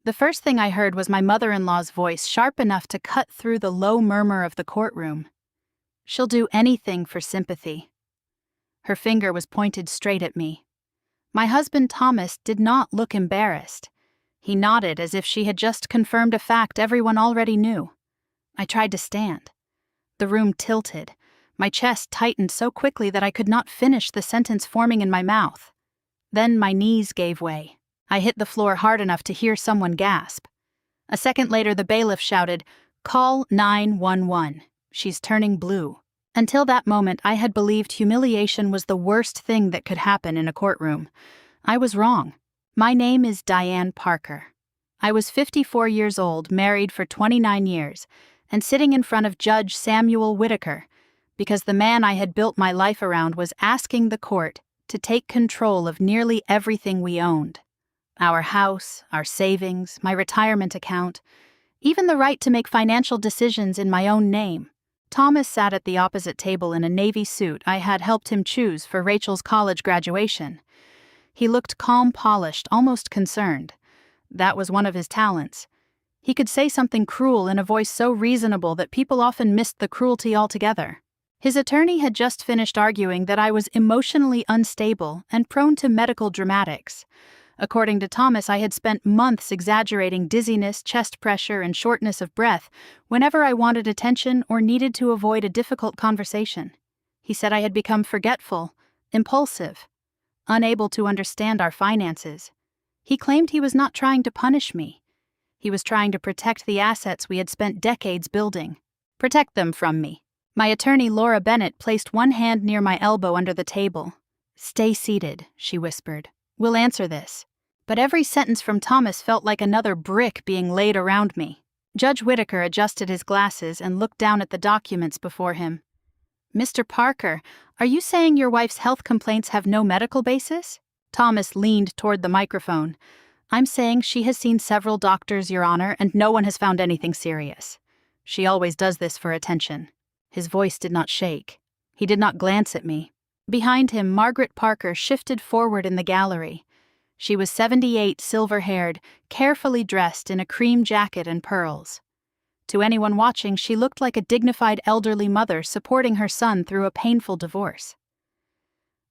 The first thing I heard was my mother-in-law's voice, sharp enough to cut through the low murmur of the courtroom. "She'll do anything for sympathy." Her finger was pointed straight at me. My husband Thomas did not look embarrassed. He nodded as if she had just confirmed a fact everyone already knew. I tried to stand. The room tilted. My chest tightened so quickly that I could not finish the sentence forming in my mouth. Then my knees gave way. I hit the floor hard enough to hear someone gasp. A second later, the bailiff shouted, "Call 911. She's turning blue." Until that moment, I had believed humiliation was the worst thing that could happen in a courtroom. I was wrong. My name is Diane Parker. I was 54 years old, married for 29 years, and sitting in front of Judge Samuel Whitaker, because the man I had built my life around was asking the court to take control of nearly everything we owned. Our house, our savings, my retirement account, even the right to make financial decisions in my own name. Thomas sat at the opposite table in a navy suit I had helped him choose for Rachel's college graduation. He looked calm, polished, almost concerned. That was one of his talents. He could say something cruel in a voice so reasonable that people often missed the cruelty altogether. His attorney had just finished arguing that I was emotionally unstable and prone to medical dramatics. According to Thomas, I had spent months exaggerating dizziness, chest pressure, and shortness of breath whenever I wanted attention or needed to avoid a difficult conversation. He said I had become forgetful, impulsive, unable to understand our finances. He claimed he was not trying to punish me. He was trying to protect the assets we had spent decades building. Protect them from me. My attorney, Laura Bennett, placed one hand near my elbow under the table. "Stay seated," she whispered. "We'll answer this." But every sentence from Thomas felt like another brick being laid around me. Judge Whitaker adjusted his glasses and looked down at the documents before him. "Mr. Parker, are you saying your wife's health complaints have no medical basis?" Thomas leaned toward the microphone. "I'm saying she has seen several doctors, Your Honor, and no one has found anything serious. She always does this for attention." His voice did not shake. He did not glance at me. Behind him, Margaret Parker shifted forward in the gallery. She was 78, silver-haired, carefully dressed in a cream jacket and pearls. To anyone watching, she looked like a dignified elderly mother supporting her son through a painful divorce.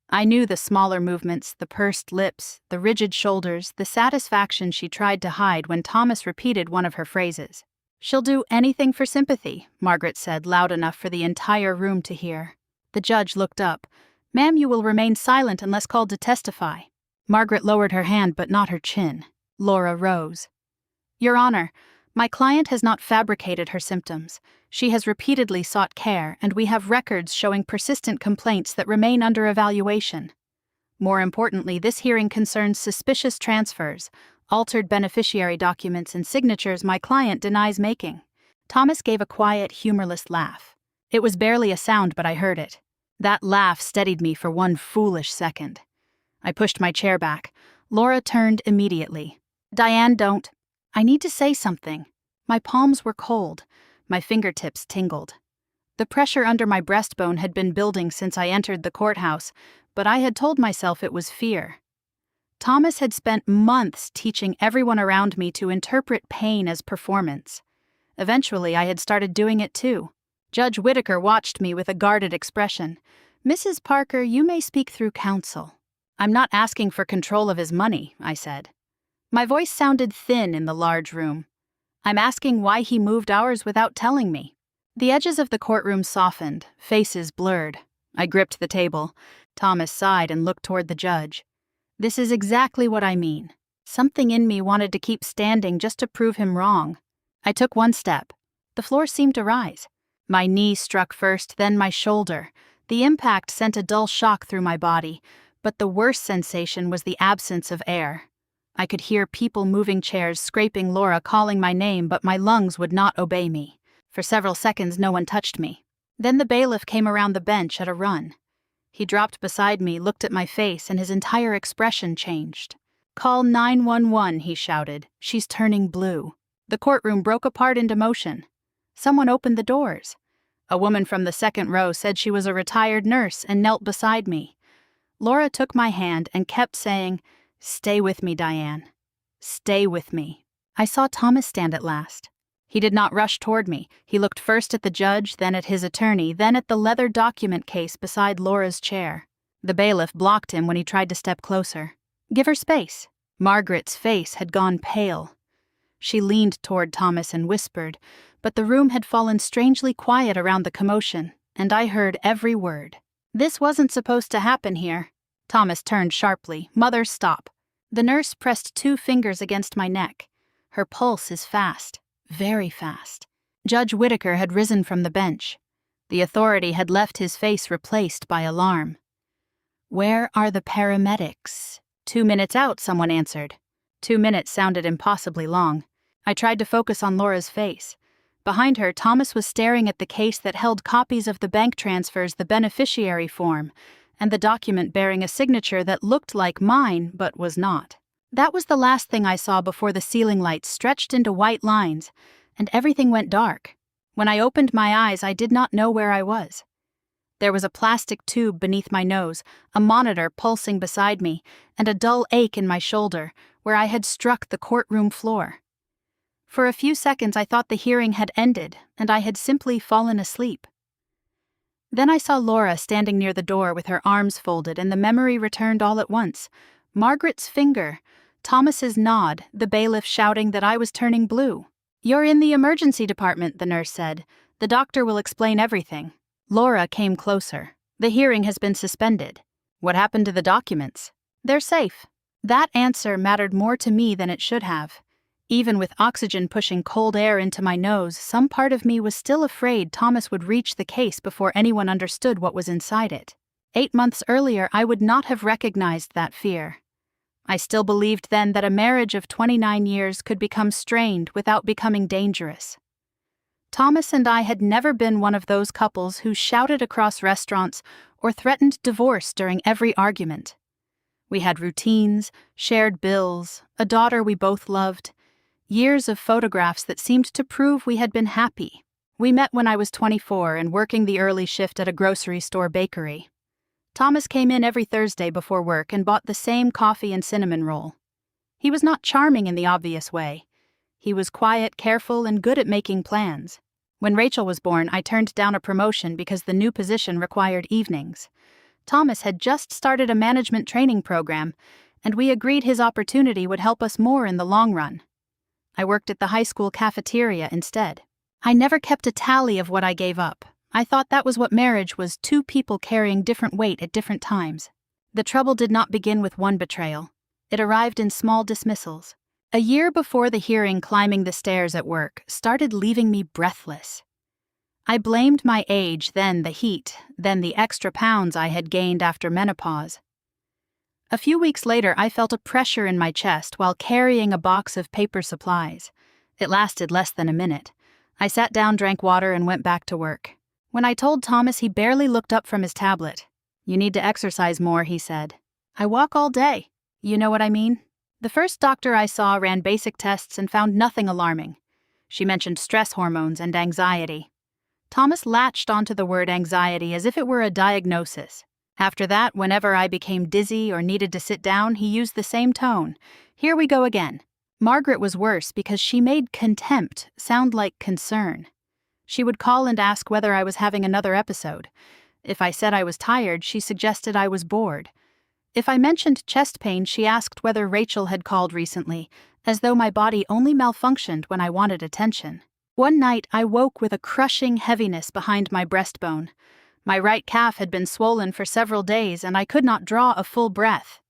I knew the smaller movements, the pursed lips, the rigid shoulders, the satisfaction she tried to hide when Thomas repeated one of her phrases. "She'll do anything for sympathy," Margaret said, loud enough for the entire room to hear. The judge looked up. "Ma'am, you will remain silent unless called to testify." Margaret lowered her hand but not her chin. Laura rose. "Your Honor, my client has not fabricated her symptoms. She has repeatedly sought care, and we have records showing persistent complaints that remain under evaluation. More importantly, this hearing concerns suspicious transfers, altered beneficiary documents, and signatures my client denies making." Thomas gave a quiet, humorless laugh. It was barely a sound, but I heard it. That laugh steadied me for one foolish second. I pushed my chair back. Laura turned immediately. "Diane, don't. I need to say something." My palms were cold. My fingertips tingled. The pressure under my breastbone had been building since I entered the courthouse, but I had told myself it was fear. Thomas had spent months teaching everyone around me to interpret pain as performance. Eventually, I had started doing it too. Judge Whitaker watched me with a guarded expression. "Mrs. Parker, you may speak through counsel." "I'm not asking for control of his money," I said. My voice sounded thin in the large room. "I'm asking why he moved ours without telling me." The edges of the courtroom softened, faces blurred. I gripped the table. Thomas sighed and looked toward the judge. "This is exactly what I mean. Something in me wanted to keep standing just to prove him wrong." I took one step. The floor seemed to rise. My knee struck first, then my shoulder. The impact sent a dull shock through my body, but the worst sensation was the absence of air. I could hear people moving chairs, scraping Laura, calling my name, but my lungs would not obey me. For several seconds, no one touched me. Then the bailiff came around the bench at a run. He dropped beside me, looked at my face, and his entire expression changed. "Call 911, he shouted. "She's turning blue." The courtroom broke apart into motion. Someone opened the doors. A woman from the second row said she was a retired nurse and knelt beside me. Laura took my hand and kept saying, "Stay with me, Diane. Stay with me." I saw Thomas stand at last. He did not rush toward me. He looked first at the judge, then at his attorney, then at the leather document case beside Laura's chair. The bailiff blocked him when he tried to step closer. "Give her space." Margaret's face had gone pale. She leaned toward Thomas and whispered, but the room had fallen strangely quiet around the commotion, and I heard every word. "This wasn't supposed to happen here." Thomas turned sharply. "Mother, stop." The nurse pressed 2 fingers against my neck. Her pulse is fast, very fast. Judge Whitaker had risen from the bench. The authority had left his face replaced by alarm. "Where are the paramedics?" 2 minutes out, someone answered. 2 minutes sounded impossibly long. I tried to focus on Laura's face. Behind her, Thomas was staring at the case that held copies of the bank transfers, the beneficiary form, and the document bearing a signature that looked like mine but was not. That was the last thing I saw before the ceiling lights stretched into white lines, and everything went dark. When I opened my eyes, I did not know where I was. There was a plastic tube beneath my nose, a monitor pulsing beside me, and a dull ache in my shoulder, where I had struck the courtroom floor. For a few seconds I thought the hearing had ended, and I had simply fallen asleep. Then I saw Laura standing near the door with her arms folded, and the memory returned all at once. Margaret's finger, Thomas's nod, the bailiff shouting that I was turning blue. "You're in the emergency department," the nurse said. "The doctor will explain everything." Laura came closer. "The hearing has been suspended." "What happened to the documents?" "They're safe." That answer mattered more to me than it should have. Even with oxygen pushing cold air into my nose, some part of me was still afraid Thomas would reach the case before anyone understood what was inside it. 8 months earlier, I would not have recognized that fear. I still believed then that a marriage of 29 years could become strained without becoming dangerous. Thomas and I had never been one of those couples who shouted across restaurants or threatened divorce during every argument. We had routines, shared bills, a daughter we both loved, years of photographs that seemed to prove we had been happy. We met when I was 24 and working the early shift at a grocery store bakery. Thomas came in every Thursday before work and bought the same coffee and cinnamon roll. He was not charming in the obvious way. He was quiet, careful, and good at making plans. When Rachel was born, I turned down a promotion because the new position required evenings. Thomas had just started a management training program, and we agreed his opportunity would help us more in the long run. I worked at the high school cafeteria instead. I never kept a tally of what I gave up. I thought that was what marriage was, 2 people carrying different weight at different times. The trouble did not begin with one betrayal. It arrived in small dismissals. A year before the hearing, climbing the stairs at work started leaving me breathless. I blamed my age, then the heat, then the extra pounds I had gained after menopause. A few weeks later, I felt a pressure in my chest while carrying a box of paper supplies. It lasted less than a minute. I sat down, drank water, and went back to work. When I told Thomas, he barely looked up from his tablet. "You need to exercise more," he said. "I walk all day. You know what I mean?" The first doctor I saw ran basic tests and found nothing alarming. She mentioned stress hormones and anxiety. Thomas latched onto the word anxiety as if it were a diagnosis. After that, whenever I became dizzy or needed to sit down, he used the same tone. "Here we go again." Margaret was worse because she made contempt sound like concern. She would call and ask whether I was having another episode. If I said I was tired, she suggested I was bored. If I mentioned chest pain, she asked whether Rachel had called recently, as though my body only malfunctioned when I wanted attention. One night, I woke with a crushing heaviness behind my breastbone. My right calf had been swollen for several days, and I could not draw a full breath.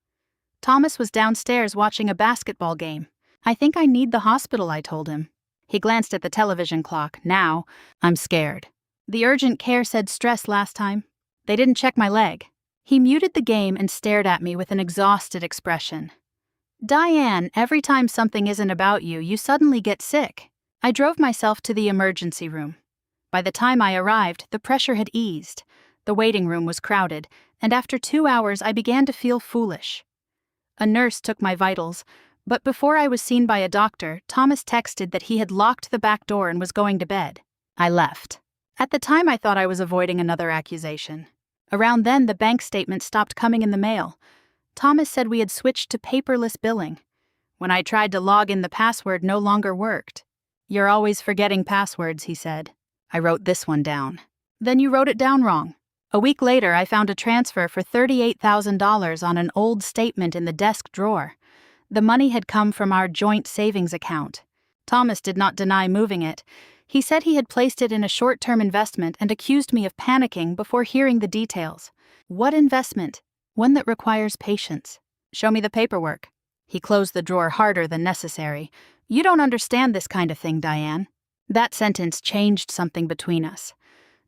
Thomas was downstairs watching a basketball game. "I think I need the hospital," I told him. He glanced at the television clock. "Now, I'm scared." "The urgent care said stress last time. They didn't check my leg." He muted the game and stared at me with an exhausted expression. "Diane, every time something isn't about you, you suddenly get sick." I drove myself to the emergency room. By the time I arrived, the pressure had eased. The waiting room was crowded, and after 2 hours I began to feel foolish. A nurse took my vitals, but before I was seen by a doctor, Thomas texted that he had locked the back door and was going to bed. I left. At the time, I thought I was avoiding another accusation. Around then, the bank statement stopped coming in the mail. Thomas said we had switched to paperless billing. When I tried to log in, the password no longer worked. "You're always forgetting passwords," he said. I wrote this one down. "Then you wrote it down wrong." A week later, I found a transfer for $38,000 on an old statement in the desk drawer. The money had come from our joint savings account. Thomas did not deny moving it. He said he had placed it in a short-term investment and accused me of panicking before hearing the details. What investment? One that requires patience. "Show me the paperwork." He closed the drawer harder than necessary. "You don't understand this kind of thing, Diane." That sentence changed something between us.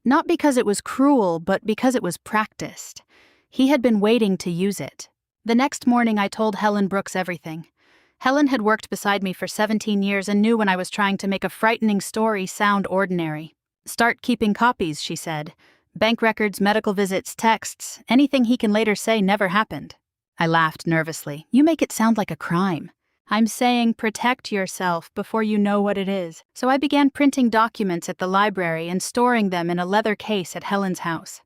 Not because it was cruel, but because it was practiced. He had been waiting to use it. The next morning, I told Helen Brooks everything. Helen had worked beside me for 17 years and knew when I was trying to make a frightening story sound ordinary. "Start keeping copies," she said. "Bank records, medical visits, texts, anything he can later say never happened." I laughed nervously. "You make it sound like a crime." "I'm saying protect yourself before you know what it is." So I began printing documents at the library and storing them in a leather case at Helen's house.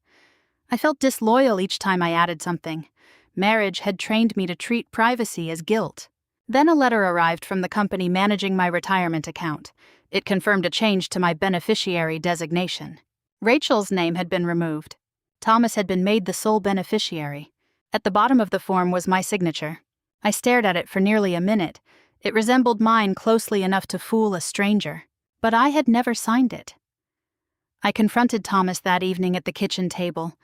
I felt disloyal each time I added something. Marriage had trained me to treat privacy as guilt. Then a letter arrived from the company managing my retirement account. It confirmed a change to my beneficiary designation. Rachel's name had been removed. Thomas had been made the sole beneficiary. At the bottom of the form was my signature. I stared at it for nearly a minute. It resembled mine closely enough to fool a stranger. But I had never signed it. I confronted Thomas that evening at the kitchen table.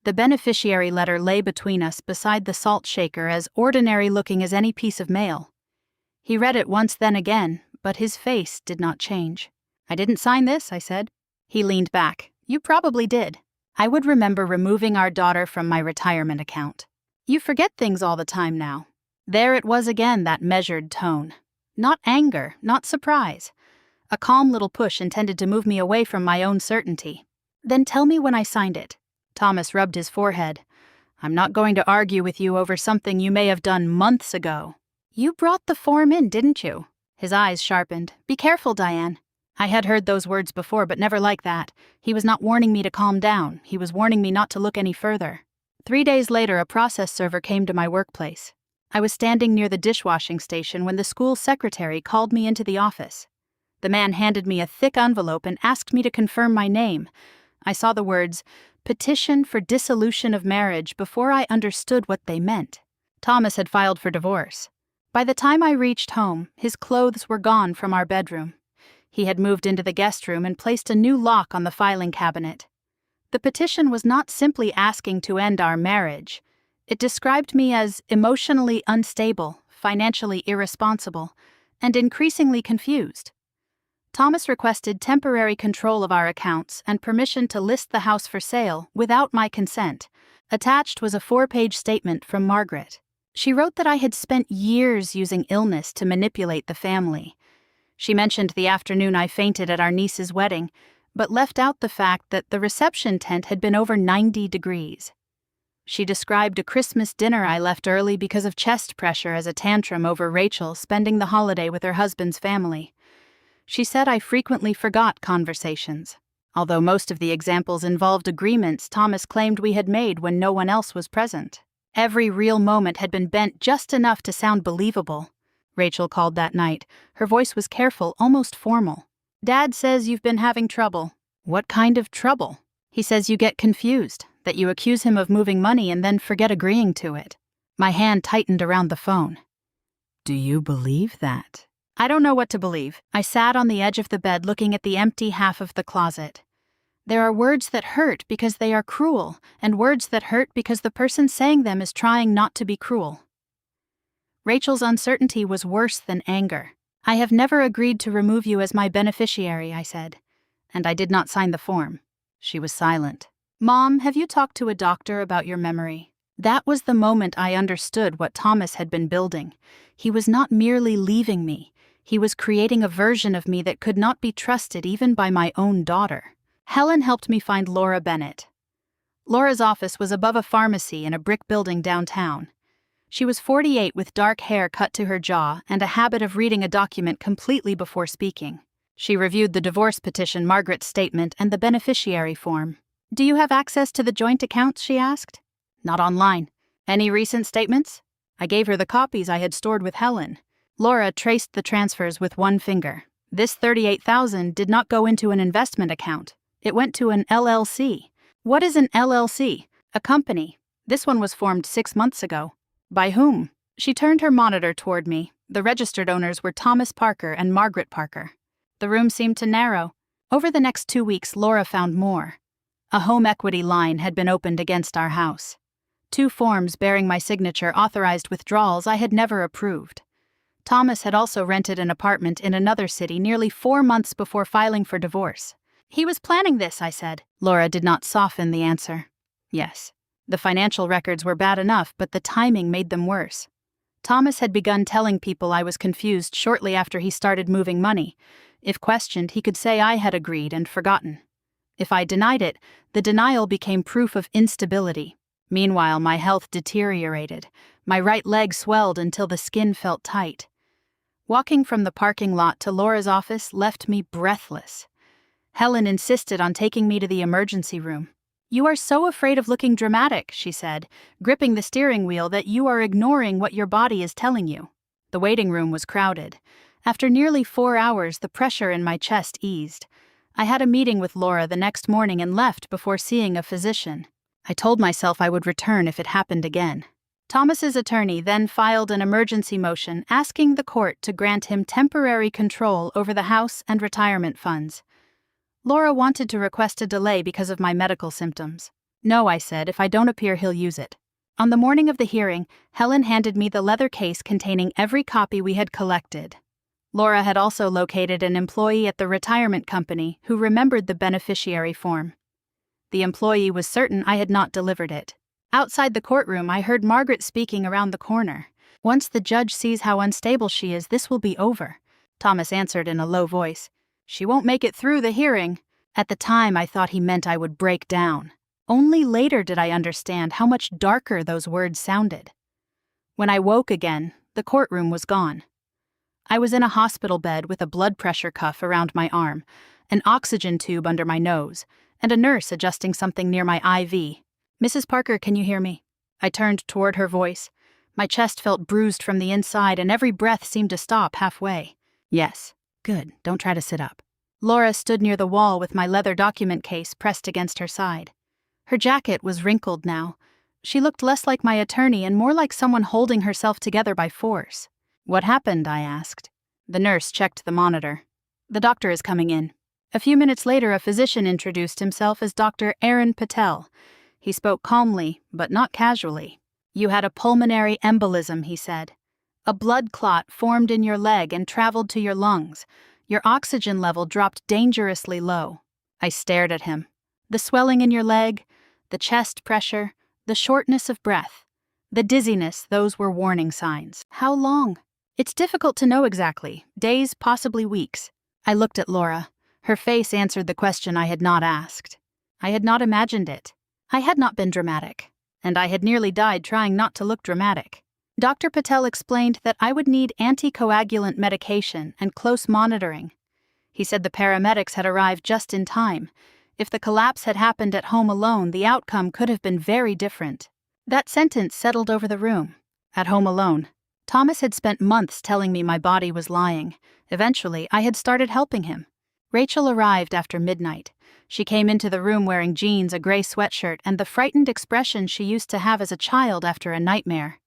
The beneficiary letter lay between us beside the salt shaker, as ordinary-looking as any piece of mail. He read it once, then again, but his face did not change. "I didn't sign this," I said. He leaned back. "You probably did." I would remember removing our daughter from my retirement account. "You forget things all the time now." There it was again, that measured tone. Not anger, not surprise. A calm little push intended to move me away from my own certainty. "Then tell me when I signed it." Thomas rubbed his forehead. "I'm not going to argue with you over something you may have done months ago." "You brought the form in, didn't you?" His eyes sharpened. "Be careful, Diane." I had heard those words before, but never like that. He was not warning me to calm down. He was warning me not to look any further. 3 days later, a process server came to my workplace. I was standing near the dishwashing station when the school secretary called me into the office. The man handed me a thick envelope and asked me to confirm my name. I saw the words, "Petition for dissolution of marriage," before I understood what they meant. Thomas had filed for divorce. By the time I reached home, his clothes were gone from our bedroom. He had moved into the guest room and placed a new lock on the filing cabinet. The petition was not simply asking to end our marriage. It described me as emotionally unstable, financially irresponsible, and increasingly confused. Thomas requested temporary control of our accounts and permission to list the house for sale without my consent. Attached was a 4-page statement from Margaret. She wrote that I had spent years using illness to manipulate the family. She mentioned the afternoon I fainted at our niece's wedding, but left out the fact that the reception tent had been over 90 degrees. She described a Christmas dinner I left early because of chest pressure as a tantrum over Rachel spending the holiday with her husband's family. She said I frequently forgot conversations. Although most of the examples involved agreements Thomas claimed we had made when no one else was present. Every real moment had been bent just enough to sound believable. Rachel called that night. Her voice was careful, almost formal. "Dad says you've been having trouble." "What kind of trouble?" "He says you get confused, that you accuse him of moving money and then forget agreeing to it." My hand tightened around the phone. "Do you believe that?" I don't know what to believe. I sat on the edge of the bed looking at the empty half of the closet. There are words that hurt because they are cruel, and words that hurt because the person saying them is trying not to be cruel. Rachel's uncertainty was worse than anger. "I have never agreed to remove you as my beneficiary," I said, "and I did not sign the form." She was silent. "Mom, have you talked to a doctor about your memory?" That was the moment I understood what Thomas had been building. He was not merely leaving me. He was creating a version of me that could not be trusted even by my own daughter. Helen helped me find Laura Bennett. Laura's office was above a pharmacy in a brick building downtown. She was 48 with dark hair cut to her jaw and a habit of reading a document completely before speaking. She reviewed the divorce petition, Margaret's statement, and the beneficiary form. "Do you have access to the joint accounts?" she asked. "Not online." "Any recent statements?" I gave her the copies I had stored with Helen. Laura traced the transfers with one finger. This $38,000 did not go into an investment account. It went to an LLC. What is an LLC? A company. This one was formed 6 months ago. By whom? She turned her monitor toward me. The registered owners were Thomas Parker and Margaret Parker. The room seemed to narrow. Over the next 2 weeks, Laura found more. A home equity line had been opened against our house. 2 forms bearing my signature authorized withdrawals I had never approved. Thomas had also rented an apartment in another city nearly 4 months before filing for divorce. He was planning this, I said. Laura did not soften the answer. Yes. The financial records were bad enough, but the timing made them worse. Thomas had begun telling people I was confused shortly after he started moving money. If questioned, he could say I had agreed and forgotten. If I denied it, the denial became proof of instability. Meanwhile, my health deteriorated. My right leg swelled until the skin felt tight. Walking from the parking lot to Laura's office left me breathless. Helen insisted on taking me to the emergency room. "You are so afraid of looking dramatic," she said, gripping the steering wheel, "that you are ignoring what your body is telling you." The waiting room was crowded. After nearly 4 hours, the pressure in my chest eased. I had a meeting with Laura the next morning and left before seeing a physician. I told myself I would return if it happened again. Thomas's attorney then filed an emergency motion asking the court to grant him temporary control over the house and retirement funds. Laura wanted to request a delay because of my medical symptoms. "No," I said, "if I don't appear, he'll use it." On the morning of the hearing, Helen handed me the leather case containing every copy we had collected. Laura had also located an employee at the retirement company who remembered the beneficiary form. The employee was certain I had not delivered it. Outside the courtroom, I heard Margaret speaking around the corner. "Once the judge sees how unstable she is, this will be over," Thomas answered in a low voice. "She won't make it through the hearing." At the time, I thought he meant I would break down. Only later did I understand how much darker those words sounded. When I woke again, the courtroom was gone. I was in a hospital bed with a blood pressure cuff around my arm, an oxygen tube under my nose, and a nurse adjusting something near my IV. "Mrs. Parker, can you hear me?" I turned toward her voice. My chest felt bruised from the inside, and every breath seemed to stop halfway. "Yes." "Good, don't try to sit up." Laura stood near the wall with my leather document case pressed against her side. Her jacket was wrinkled now. She looked less like my attorney and more like someone holding herself together by force. "What happened?" I asked. The nurse checked the monitor. "The doctor is coming in." A few minutes later, a physician introduced himself as Dr. Aaron Patel. He spoke calmly, but not casually. "You had a pulmonary embolism," he said. "A blood clot formed in your leg and traveled to your lungs. Your oxygen level dropped dangerously low." I stared at him. The swelling in your leg, the chest pressure, the shortness of breath, the dizziness, those were warning signs. "How long?" "It's difficult to know exactly. Days, possibly weeks." I looked at Laura. Her face answered the question I had not asked. I had not imagined it. I had not been dramatic, and I had nearly died trying not to look dramatic. Dr. Patel explained that I would need anticoagulant medication and close monitoring. He said the paramedics had arrived just in time. If the collapse had happened at home alone, the outcome could have been very different. That sentence settled over the room. At home alone. Thomas had spent months telling me my body was lying. Eventually, I had started helping him. Rachel arrived after midnight. She came into the room wearing jeans, a gray sweatshirt, and the frightened expression she used to have as a child after a nightmare.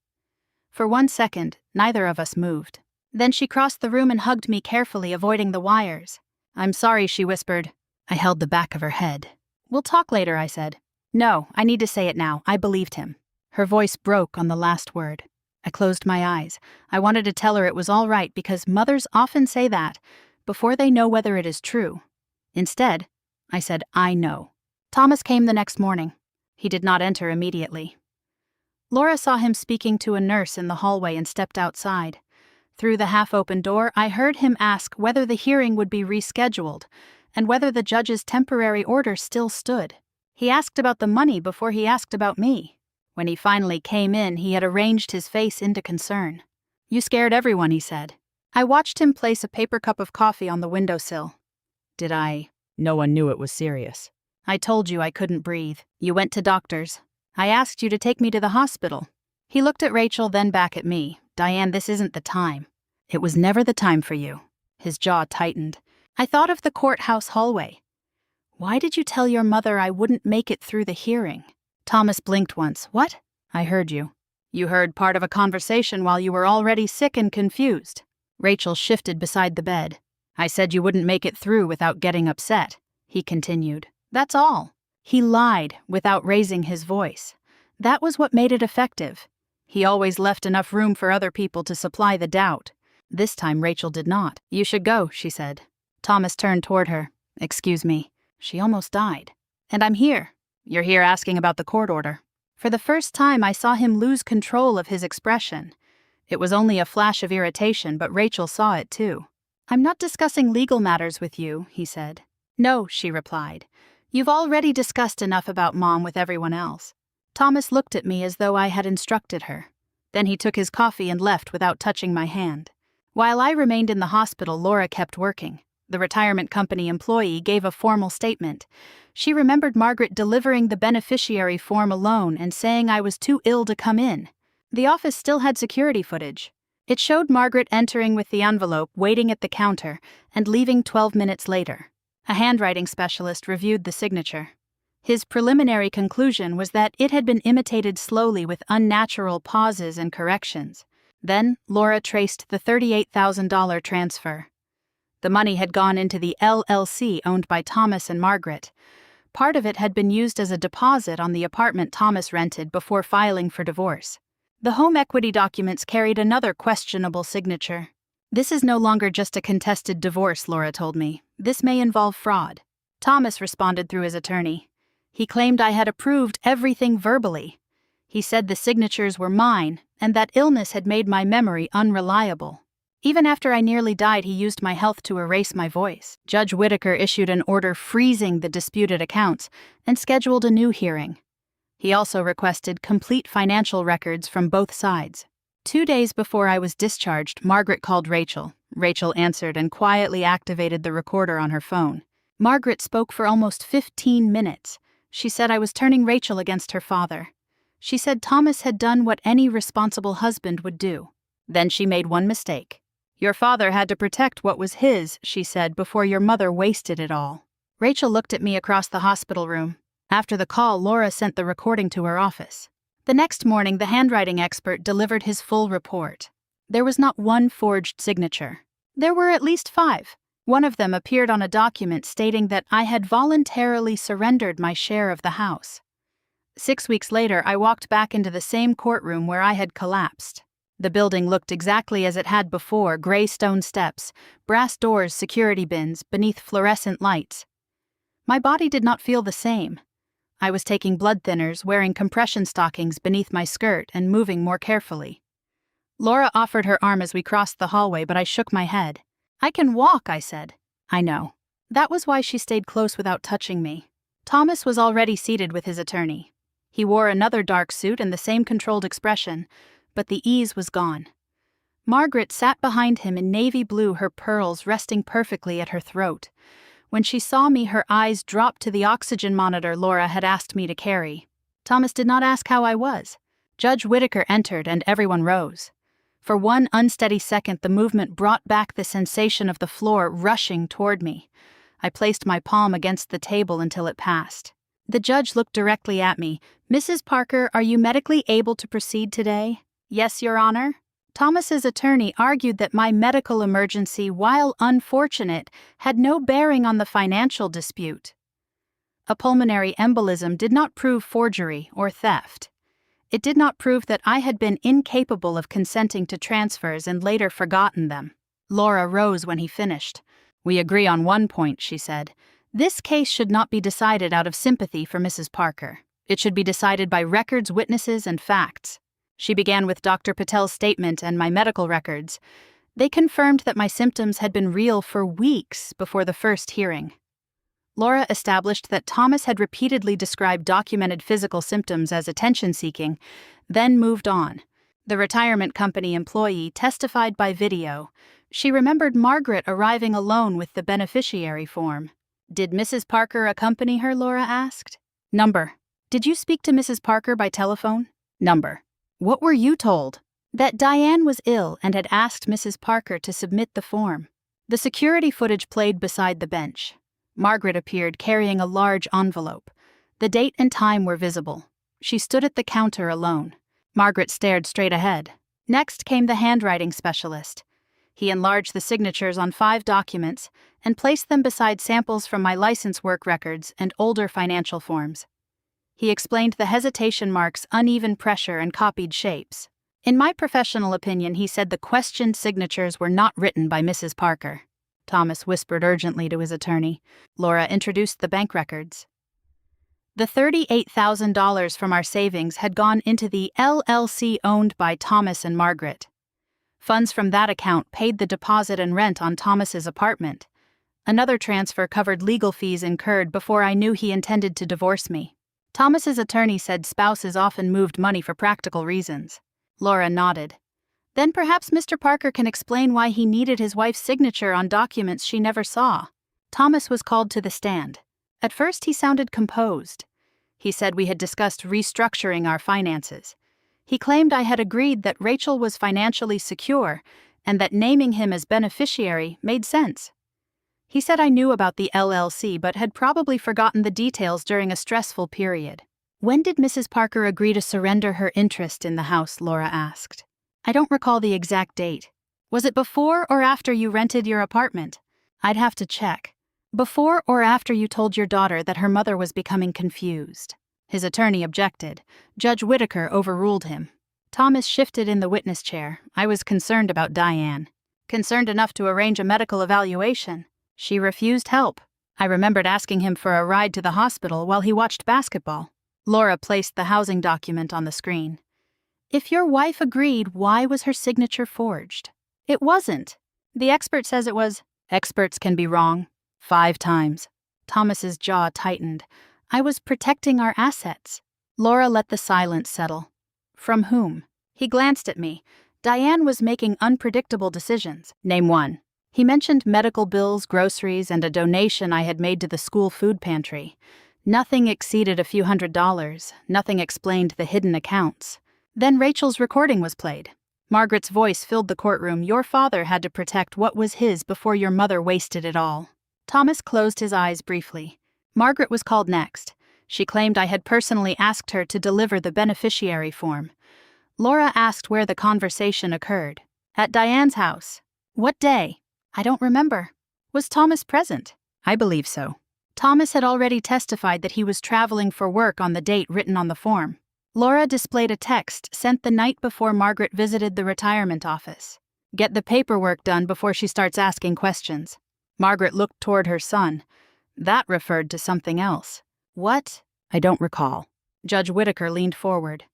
For 1 second, neither of us moved. Then she crossed the room and hugged me carefully, avoiding the wires. "I'm sorry," she whispered. I held the back of her head. "We'll talk later," I said. "No, I need to say it now. I believed him." Her voice broke on the last word. I closed my eyes. I wanted to tell her it was all right because mothers often say that before they know whether it is true. Instead, I said, "I know." Thomas came the next morning. He did not enter immediately. Laura saw him speaking to a nurse in the hallway and stepped outside. Through the half-open door, I heard him ask whether the hearing would be rescheduled and whether the judge's temporary order still stood. He asked about the money before he asked about me. When he finally came in, he had arranged his face into concern. "You scared everyone," he said. I watched him place a paper cup of coffee on the windowsill. "Did I?" "No one knew it was serious." "I told you I couldn't breathe. You went to doctors. I asked you to take me to the hospital." He looked at Rachel, then back at me. "Diane, this isn't the time." It was never the time for you. His jaw tightened. I thought of the courthouse hallway. Why did you tell your mother I wouldn't make it through the hearing? Thomas blinked once. What? I heard you. You heard part of a conversation while you were already sick and confused. Rachel shifted beside the bed. I said you wouldn't make it through without getting upset, he continued. That's all. He lied without raising his voice. That was what made it effective. He always left enough room for other people to supply the doubt. This time Rachel did not. You should go, she said. Thomas turned toward her. Excuse me. She almost died. And I'm here. You're here asking about the court order. For the first time I saw him lose control of his expression. It was only a flash of irritation, but Rachel saw it too. I'm not discussing legal matters with you, he said. No, she replied. You've already discussed enough about Mom with everyone else. Thomas looked at me as though I had instructed her. Then he took his coffee and left without touching my hand. While I remained in the hospital, Laura kept working. The retirement company employee gave a formal statement. She remembered Margaret delivering the beneficiary form alone and saying I was too ill to come in. The office still had security footage. It showed Margaret entering with the envelope, waiting at the counter, and leaving 12 minutes later. A handwriting specialist reviewed the signature. His preliminary conclusion was that it had been imitated slowly with unnatural pauses and corrections. Then, Laura traced the $38,000 transfer. The money had gone into the LLC owned by Thomas and Margaret. Part of it had been used as a deposit on the apartment Thomas rented before filing for divorce. The home equity documents carried another questionable signature. This is no longer just a contested divorce, Laura told me. This may involve fraud. Thomas responded through his attorney. He claimed I had approved everything verbally. He said the signatures were mine, and that illness had made my memory unreliable. Even after I nearly died, he used my health to erase my voice. Judge Whitaker issued an order freezing the disputed accounts and scheduled a new hearing. He also requested complete financial records from both sides. 2 days before I was discharged, Margaret called Rachel. Rachel answered and quietly activated the recorder on her phone. Margaret spoke for almost 15 minutes. She said I was turning Rachel against her father. She said Thomas had done what any responsible husband would do. Then she made one mistake. Your father had to protect what was his, she said, before your mother wasted it all. Rachel looked at me across the hospital room. After the call, Laura sent the recording to her office. The next morning, the handwriting expert delivered his full report. There was not one forged signature. There were at least 5. One of them appeared on a document stating that I had voluntarily surrendered my share of the house. 6 weeks later, I walked back into the same courtroom where I had collapsed. The building looked exactly as it had before, gray stone steps, brass doors, security bins, beneath fluorescent lights. My body did not feel the same. I was taking blood thinners, wearing compression stockings beneath my skirt, and moving more carefully. Laura offered her arm as we crossed the hallway, but I shook my head. I can walk, I said. I know. That was why she stayed close without touching me. Thomas was already seated with his attorney. He wore another dark suit and the same controlled expression, but the ease was gone. Margaret sat behind him in navy blue, her pearls resting perfectly at her throat. When she saw me, her eyes dropped to the oxygen monitor Laura had asked me to carry. Thomas did not ask how I was. Judge Whitaker entered and everyone rose. For one unsteady second, the movement brought back the sensation of the floor rushing toward me. I placed my palm against the table until it passed. The judge looked directly at me. Mrs. Parker, are you medically able to proceed today? Yes, Your Honor. Thomas's attorney argued that my medical emergency, while unfortunate, had no bearing on the financial dispute. A pulmonary embolism did not prove forgery or theft. It did not prove that I had been incapable of consenting to transfers and later forgotten them. Laura rose when he finished. We agree on one point, she said. This case should not be decided out of sympathy for Mrs. Parker. It should be decided by records, witnesses, and facts. She began with Dr. Patel's statement and my medical records. They confirmed that my symptoms had been real for weeks before the first hearing. Laura established that Thomas had repeatedly described documented physical symptoms as attention-seeking, then moved on. The retirement company employee testified by video. She remembered Margaret arriving alone with the beneficiary form. Did Mrs. Parker accompany her, Laura asked. Number. Did you speak to Mrs. Parker by telephone? Number. What were you told? That Diane was ill and had asked Mrs. Parker to submit the form. The security footage played beside the bench. Margaret appeared carrying a large envelope. The date and time were visible. She stood at the counter alone. Margaret stared straight ahead. Next came the handwriting specialist. He enlarged the signatures on 5 documents and placed them beside samples from my license work records and older financial forms. He explained the hesitation marks, uneven pressure, and copied shapes. In my professional opinion, he said the questioned signatures were not written by Mrs. Parker. Thomas whispered urgently to his attorney. Laura introduced the bank records. The $38,000 from our savings had gone into the LLC owned by Thomas and Margaret. Funds from that account paid the deposit and rent on Thomas's apartment. Another transfer covered legal fees incurred before I knew he intended to divorce me. Thomas's attorney said spouses often moved money for practical reasons. Laura nodded. Then perhaps Mr. Parker can explain why he needed his wife's signature on documents she never saw. Thomas was called to the stand. At first he sounded composed. He said we had discussed restructuring our finances. He claimed I had agreed that Rachel was financially secure and that naming him as beneficiary made sense. He said I knew about the LLC but had probably forgotten the details during a stressful period. When did Mrs. Parker agree to surrender her interest in the house? Laura asked. I don't recall the exact date. Was it before or after you rented your apartment? I'd have to check. Before or after you told your daughter that her mother was becoming confused? His attorney objected. Judge Whitaker overruled him. Thomas shifted in the witness chair. I was concerned about Diane. Concerned enough to arrange a medical evaluation. She refused help. I remembered asking him for a ride to the hospital while he watched basketball. Laura placed the housing document on the screen. If your wife agreed, why was her signature forged? It wasn't. The expert says it was. Experts can be wrong. 5 times. Thomas's jaw tightened. I was protecting our assets. Laura let the silence settle. From whom? He glanced at me. Diane was making unpredictable decisions. Name one. He mentioned medical bills, groceries, and a donation I had made to the school food pantry. Nothing exceeded a few $100s. Nothing explained the hidden accounts. Then Rachel's recording was played. Margaret's voice filled the courtroom. Your father had to protect what was his before your mother wasted it all. Thomas closed his eyes briefly. Margaret was called next. She claimed I had personally asked her to deliver the beneficiary form. Laura asked where the conversation occurred. At Diane's house. What day? I don't remember. Was Thomas present? I believe so. Thomas had already testified that he was traveling for work on the date written on the form. Laura displayed a text sent the night before Margaret visited the retirement office. Get the paperwork done before she starts asking questions. Margaret looked toward her son. That referred to something else. What? I don't recall. Judge Whitaker leaned forward.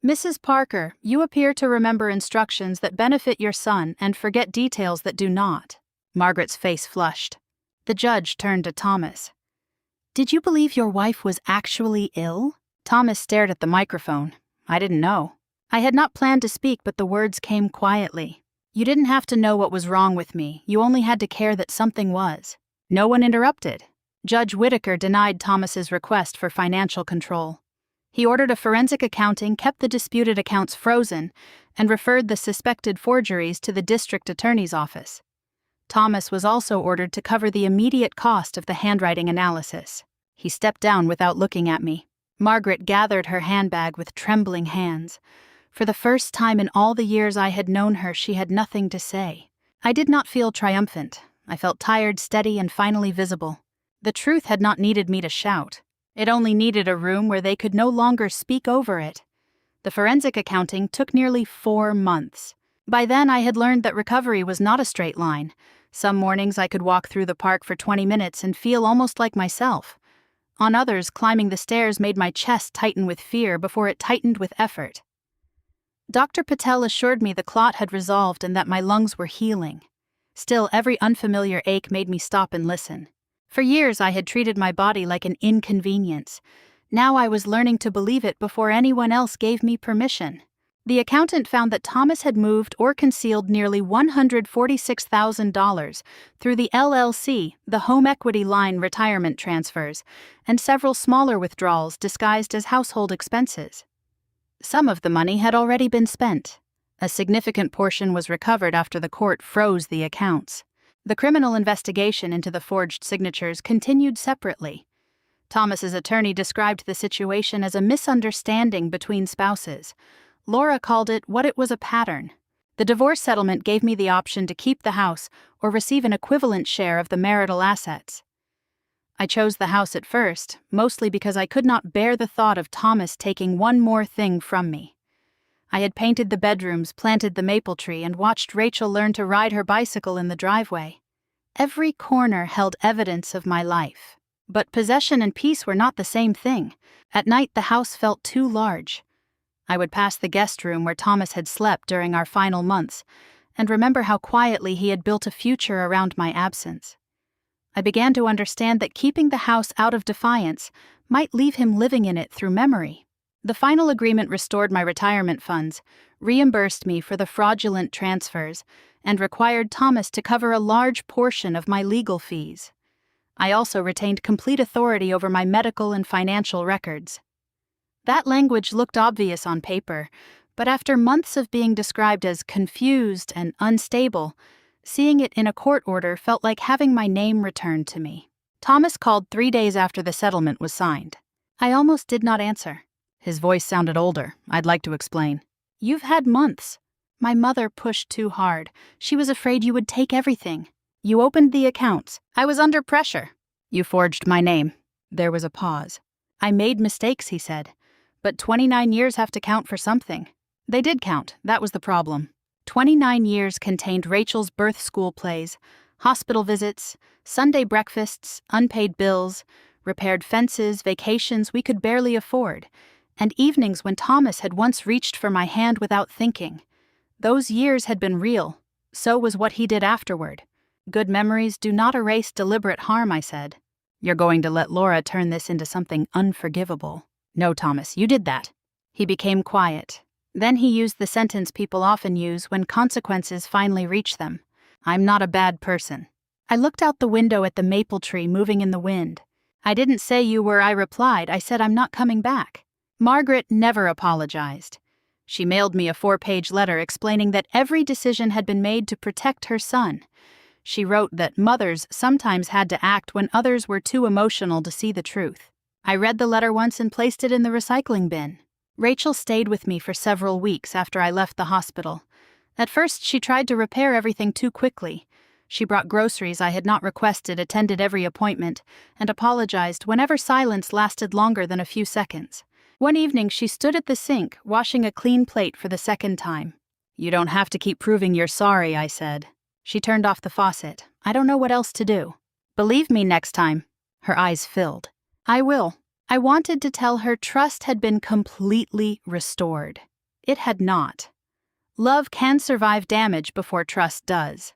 Mrs. Parker, you appear to remember instructions that benefit your son and forget details that do not. Margaret's face flushed. The judge turned to Thomas. Did you believe your wife was actually ill? Thomas stared at the microphone. I didn't know. I had not planned to speak, but the words came quietly. You didn't have to know what was wrong with me. You only had to care that something was. No one interrupted. Judge Whitaker denied Thomas's request for financial control. He ordered a forensic accounting, kept the disputed accounts frozen, and referred the suspected forgeries to the district attorney's office. Thomas was also ordered to cover the immediate cost of the handwriting analysis. He stepped down without looking at me. Margaret gathered her handbag with trembling hands. For the first time in all the years I had known her, she had nothing to say. I did not feel triumphant. I felt tired, steady, and finally visible. The truth had not needed me to shout. It only needed a room where they could no longer speak over it. The forensic accounting took nearly 4 months. By then, I had learned that recovery was not a straight line. Some mornings I could walk through the park for 20 minutes and feel almost like myself. On others, climbing the stairs made my chest tighten with fear before it tightened with effort. Dr. Patel assured me the clot had resolved and that my lungs were healing. Still, every unfamiliar ache made me stop and listen. For years, I had treated my body like an inconvenience. Now I was learning to believe it before anyone else gave me permission. The accountant found that Thomas had moved or concealed nearly $146,000 through the LLC, the home equity line retirement transfers, and several smaller withdrawals disguised as household expenses. Some of the money had already been spent. A significant portion was recovered after the court froze the accounts. The criminal investigation into the forged signatures continued separately. Thomas's attorney described the situation as a misunderstanding between spouses. Laura called it what it was, a pattern. The divorce settlement gave me the option to keep the house or receive an equivalent share of the marital assets. I chose the house at first, mostly because I could not bear the thought of Thomas taking one more thing from me. I had painted the bedrooms, planted the maple tree, and watched Rachel learn to ride her bicycle in the driveway. Every corner held evidence of my life. But possession and peace were not the same thing. At night, the house felt too large. I would pass the guest room where Thomas had slept during our final months, and remember how quietly he had built a future around my absence. I began to understand that keeping the house out of defiance might leave him living in it through memory. The final agreement restored my retirement funds, reimbursed me for the fraudulent transfers, and required Thomas to cover a large portion of my legal fees. I also retained complete authority over my medical and financial records. That language looked obvious on paper, but after months of being described as confused and unstable, seeing it in a court order felt like having my name returned to me. Thomas called 3 days after the settlement was signed. I almost did not answer. His voice sounded older. I'd like to explain. "You've had months." My mother pushed too hard. She was afraid you would take everything. "You opened the accounts. I was under pressure." "You forged my name." There was a pause. "I made mistakes," he said. "But 29 years have to count for something." They did count. That was the problem. 29 years contained Rachel's birth school plays, hospital visits, Sunday breakfasts, unpaid bills, repaired fences, vacations we could barely afford, and evenings when Thomas had once reached for my hand without thinking. Those years had been real. So was what he did afterward. "Good memories do not erase deliberate harm," I said. "You're going to let Laura turn this into something unforgivable." "No, Thomas, you did that." He became quiet. Then he used the sentence people often use when consequences finally reach them. "I'm not a bad person." I looked out the window at the maple tree moving in the wind. "I didn't say you were," I replied. "I said I'm not coming back." Margaret never apologized. She mailed me a 4-page letter explaining that every decision had been made to protect her son. She wrote that mothers sometimes had to act when others were too emotional to see the truth. I read the letter once and placed it in the recycling bin. Rachel stayed with me for several weeks after I left the hospital. At first, she tried to repair everything too quickly. She brought groceries I had not requested, attended every appointment, and apologized whenever silence lasted longer than a few seconds. One evening, she stood at the sink, washing a clean plate for the second time. "You don't have to keep proving you're sorry," I said. She turned off the faucet. "I don't know what else to do." "Believe me next time." Her eyes filled. "I will." I wanted to tell her trust had been completely restored. It had not. Love can survive damage before trust does.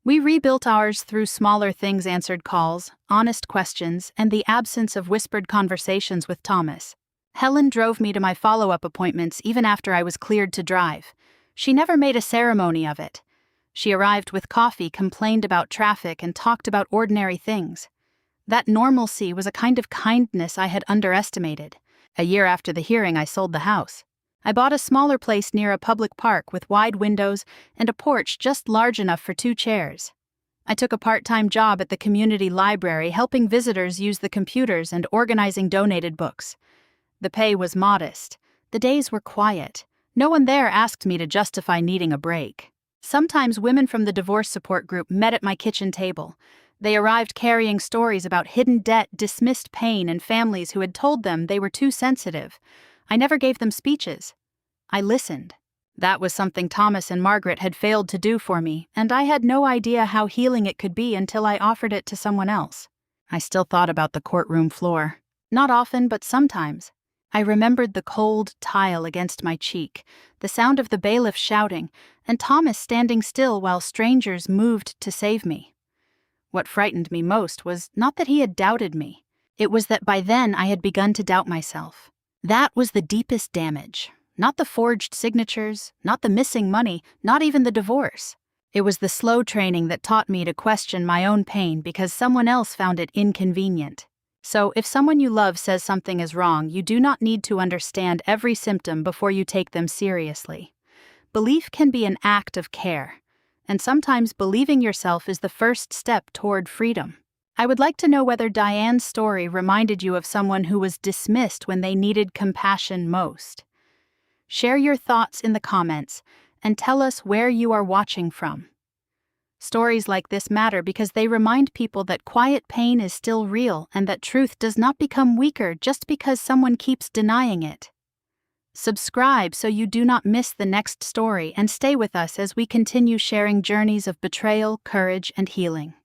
We rebuilt ours through smaller things: answered calls, honest questions, and the absence of whispered conversations with Thomas. Helen drove me to my follow-up appointments even after I was cleared to drive. She never made a ceremony of it. She arrived with coffee, complained about traffic, and talked about ordinary things. That normalcy was a kind of kindness I had underestimated. A year after the hearing, I sold the house. I bought a smaller place near a public park with wide windows and a porch just large enough for 2 chairs. I took a part-time job at the community library, helping visitors use the computers and organizing donated books. The pay was modest. The days were quiet. No one there asked me to justify needing a break. Sometimes women from the divorce support group met at my kitchen table. They arrived carrying stories about hidden debt, dismissed pain, and families who had told them they were too sensitive. I never gave them speeches. I listened. That was something Thomas and Margaret had failed to do for me, and I had no idea how healing it could be until I offered it to someone else. I still thought about the courtroom floor. Not often, but sometimes. I remembered the cold tile against my cheek, the sound of the bailiff shouting, and Thomas standing still while strangers moved to save me. What frightened me most was not that he had doubted me. It was that by then I had begun to doubt myself. That was the deepest damage. Not the forged signatures, not the missing money, not even the divorce. It was the slow training that taught me to question my own pain because someone else found it inconvenient. So, if someone you love says something is wrong, you do not need to understand every symptom before you take them seriously. Belief can be an act of care, and sometimes believing yourself is the first step toward freedom. I would like to know whether Diane's story reminded you of someone who was dismissed when they needed compassion most. Share your thoughts in the comments and tell us where you are watching from. Stories like this matter because they remind people that quiet pain is still real and that truth does not become weaker just because someone keeps denying it. Subscribe so you do not miss the next story and stay with us as we continue sharing journeys of betrayal, courage, and healing.